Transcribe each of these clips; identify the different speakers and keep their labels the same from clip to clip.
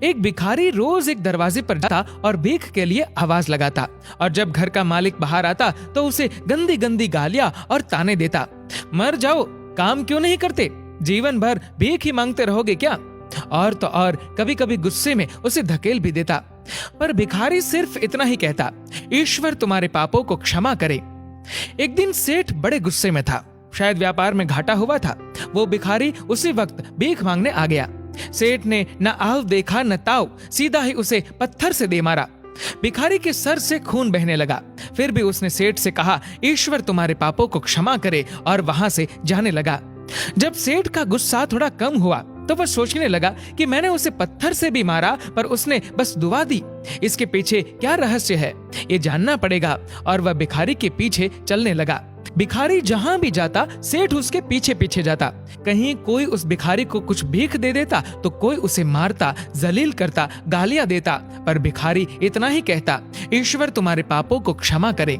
Speaker 1: एक भिखारी रोज एक दरवाजे पर जाता और भीख के लिए आवाज लगाता, और जब घर का मालिक बाहर आता तो उसे गंदी गंदी गालियां और ताने देता। मर जाओ, काम क्यों नहीं करते, जीवन भर भीख ही मांगते रहोगे क्या? और तो और कभी कभी गुस्से में उसे धकेल भी देता। पर भिखारी सिर्फ इतना ही कहता, ईश्वर तुम्हारे पापों को क्षमा करे। एक दिन सेठ बड़े गुस्से में था, शायद व्यापार में घाटा हुआ था। वो भिखारी उसी वक्त भीख मांगने आ गया। सेठ ने न आव देखा न ताव, सीधा ही उसे पत्थर से दे मारा। भिखारी के सर से खून बहने लगा। फिर भी उसने सेठ से कहा, ईश्वर तुम्हारे पापों को क्षमा करे, और वहां से जाने लगा। जब सेठ का गुस्सा थोड़ा कम हुआ तो वह सोचने लगा कि मैंने उसे पत्थर से भी मारा, पर उसने बस दुआ दी। इसके पीछे क्या रहस्य है, ये जानना पड़ेगा। और वह भिखारी के पीछे चलने लगा। भिखारी जहां भी जाता सेठ उसके पीछे पीछे जाता। कहीं कोई उस भिखारी को कुछ भीख दे देता तो कोई उसे मारता, जलील करता, गालियां देता, पर भिखारी इतना ही कहता, ईश्वर तुम्हारे पापों को क्षमा करे।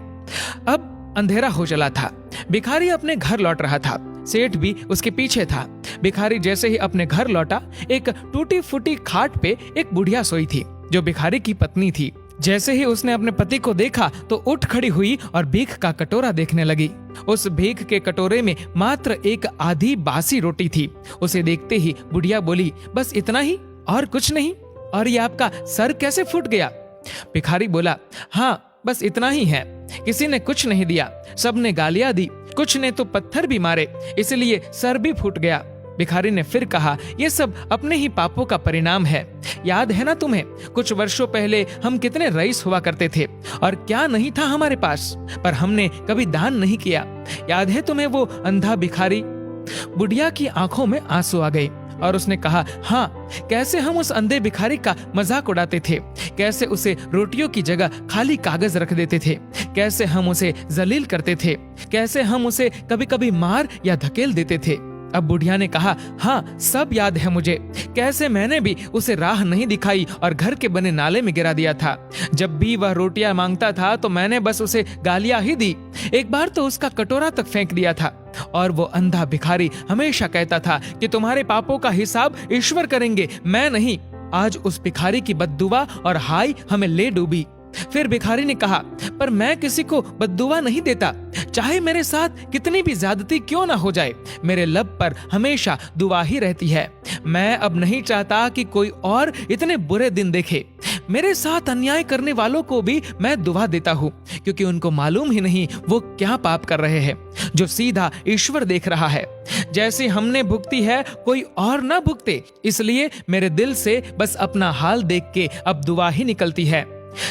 Speaker 1: अब अंधेरा हो चला था। भिखारी अपने घर लौट रहा था। सेठ भी उसके पीछे था। भिखारी जैसे ही अपने घर लौटा, एक टूटी फूटी खाट पे एक बुढ़िया सोई थी, जो भिखारी की पत्नी थी। जैसे ही उसने अपने पति को देखा तो उठ खड़ी हुई और भीख का कटोरा देखने लगी। उस भीख के कटोरे में मात्र एक आधी बासी रोटी थी। उसे देखते ही बुढ़िया बोली, बस इतना ही, और कुछ नहीं? और ये आपका सर कैसे फूट गया? भिखारी बोला, हाँ बस इतना ही है। किसी ने कुछ नहीं दिया, सबने गालियां दी, कुछ ने तो पत्थर भी मारे, इसलिए सर भी फूट गया। भिखारी ने फिर कहा, ये सब अपने ही पापों का परिणाम है। याद है ना तुम्हें, कुछ वर्षों पहले हम कितने रईस हुआ करते थे, और क्या नहीं था हमारे पास, पर हमने कभी दान नहीं किया। याद है तुम्हें वो अंधा भिखारी? बुढ़िया की आंखों में आंसू आ गए और उसने कहा, हाँ, कैसे हम उस अंधे भिखारी का मजाक उड़ाते थे, कैसे उसे रोटियों की जगह खाली कागज रख देते थे, कैसे हम उसे जलील करते थे, कैसे हम उसे कभी कभी मार या धकेल देते थे। अब बुढ़िया ने कहा, हाँ सब याद है मुझे, कैसे मैंने भी उसे राह नहीं दिखाई और घर के बने नाले में गिरा दिया था। जब भी वह रोटियां मांगता था तो मैंने बस उसे गालियां ही दी। एक बार तो उसका कटोरा तक फेंक दिया था। और वो अंधा भिखारी हमेशा कहता था कि तुम्हारे पापों का हिसाब ईश्वर करेंगे, मैं नहीं। आज उस भिखारी की बद्दुआ और हाय हमें ले डूबी। फिर भिखारी ने कहा, पर मैं किसी को बद्दुआ नहीं देता, चाहे मेरे साथ कितनी भी ज्यादती क्यों ना हो जाए, मेरे लब पर हमेशा दुआ ही रहती है। मैं अब नहीं चाहता कि कोई और इतने बुरे दिन देखे। मेरे साथ अन्याय करने वालों को भी मैं दुआ देता हूँ, क्योंकि उनको मालूम ही नहीं वो क्या पाप कर रहे हैं, जो सीधा ईश्वर देख रहा है। जैसे हमने भुगती है कोई और ना भुगते, इसलिए मेरे दिल से बस अपना हाल देख के अब दुआ ही निकलती है।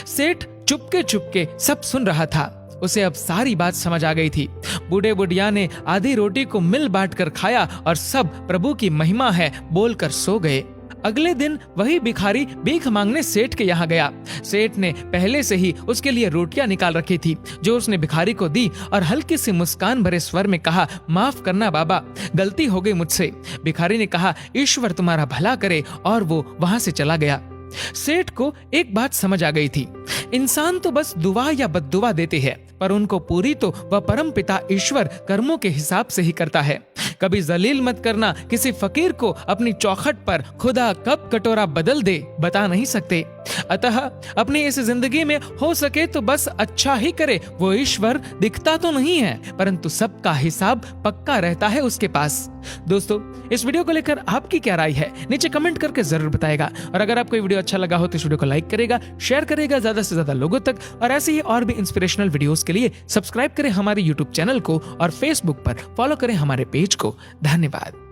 Speaker 1: सेठ चुपके चुपके सब सुन रहा था। उसे अब सारी बात समझ आ गई थी। बूढ़े बुढ़िया ने आधी रोटी को मिल बांट कर खाया और सब प्रभु की महिमा है बोलकर सो गए। अगले दिन वही भिखारी भीख मांगने सेठ के यहाँ गया। सेठ ने पहले से ही उसके लिए रोटियां निकाल रखी थी, जो उसने भिखारी को दी और हल्की सी मुस्कान भरे स्वर में कहा, माफ करना बाबा, गलती हो गई मुझसे। भिखारी ने कहा, ईश्वर तुम्हारा भला करे, और वो वहां से चला गया। सेठ को एक बात समझ आ गई थी, इंसान तो बस दुआ या बद्दुआ देते हैं, पर उनको पूरी तो वह परम पिता ईश्वर कर्मों के हिसाब से ही करता है। कभी जलील मत करना किसी फकीर को अपनी चौखट पर, खुदा कब कटोरा बदल दे बता नहीं सकते। अतः अपनी इस जिंदगी में हो सके तो बस अच्छा ही करे। वो ईश्वर दिखता तो नहीं है, परंतु सबका हिसाब पक्का रहता है उसके पास। दोस्तों, इस वीडियो को लेकर आपकी क्या राय है, नीचे कमेंट करके जरूर बताएगा। और अगर आपको ये वीडियो अच्छा लगा हो तो इस वीडियो को लाइक करेगा, शेयर करेगा ज्यादा से ज्यादा लोगों तक, और ऐसे ही और भी इंस्पिरेशनल वीडियोस के लिए सब्सक्राइब करें हमारे यूट्यूब चैनल को और फेसबुक पर फॉलो करें हमारे पेज को। धन्यवाद।